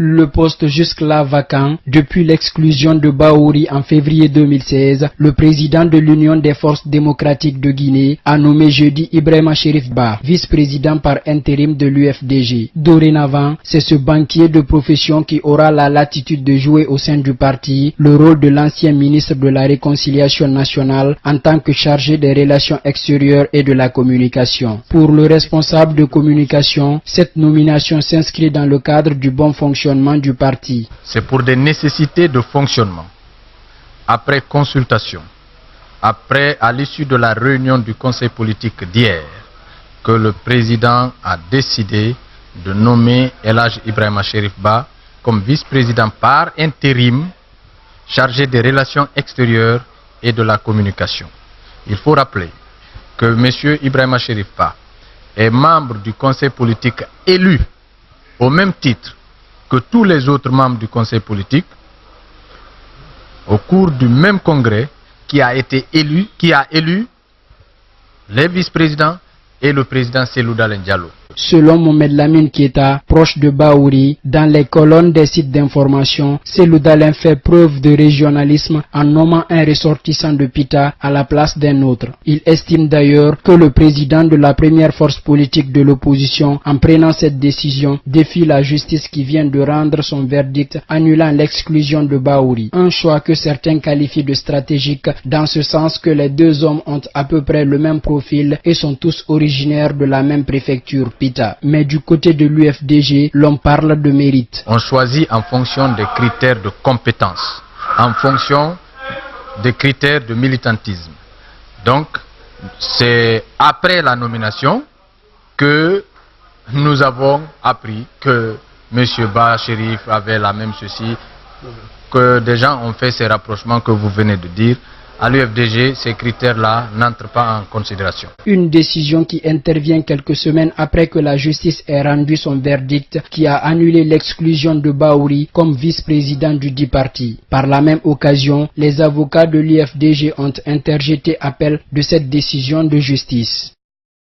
Le poste jusque-là vacant, depuis l'exclusion de Bahouri en février 2016, le président de l'Union des forces démocratiques de Guinée a nommé jeudi Ibrahima Cherif Ba, vice-président par intérim de l'UFDG. Dorénavant, c'est ce banquier de profession qui aura la latitude de jouer au sein du parti le rôle de l'ancien ministre de la Réconciliation nationale en tant que chargé des relations extérieures et de la communication. Pour le responsable de communication, cette nomination s'inscrit dans le cadre du bon fonctionnement du parti. C'est pour des nécessités de fonctionnement. Après consultation, à l'issue de la réunion du conseil politique d'hier, que le président a décidé de nommer El Hadj Ibrahima Cherif Ba comme vice-président par intérim chargé des relations extérieures et de la communication. Il faut rappeler que M. Ibrahima Cherif Ba est membre du conseil politique élu au même titre que tous les autres membres du conseil politique au cours du même congrès qui a élu les vice-présidents et le président Cellou Dalein Diallo. Selon Mohamed Lamine Keita, proche de Bahouri, dans les colonnes des sites d'information, Cellou Dalein fait preuve de régionalisme en nommant un ressortissant de Pita à la place d'un autre. Il estime d'ailleurs que le président de la première force politique de l'opposition, en prenant cette décision, défie la justice qui vient de rendre son verdict annulant l'exclusion de Bahouri. Un choix que certains qualifient de stratégique dans ce sens que les deux hommes ont à peu près le même profil et sont tous originaires de la même préfecture. Mais du côté de l'UFDG, l'on parle de mérite. On choisit en fonction des critères de compétence, en fonction des critères de militantisme. Donc, c'est après la nomination que nous avons appris que M. Ba Cherif avait la même ceci, que des gens ont fait ces rapprochements que vous venez de dire. À l'UFDG, ces critères-là n'entrent pas en considération. Une décision qui intervient quelques semaines après que la justice ait rendu son verdict qui a annulé l'exclusion de Bahouri comme vice-président du dit parti. Par la même occasion, les avocats de l'UFDG ont interjeté appel de cette décision de justice.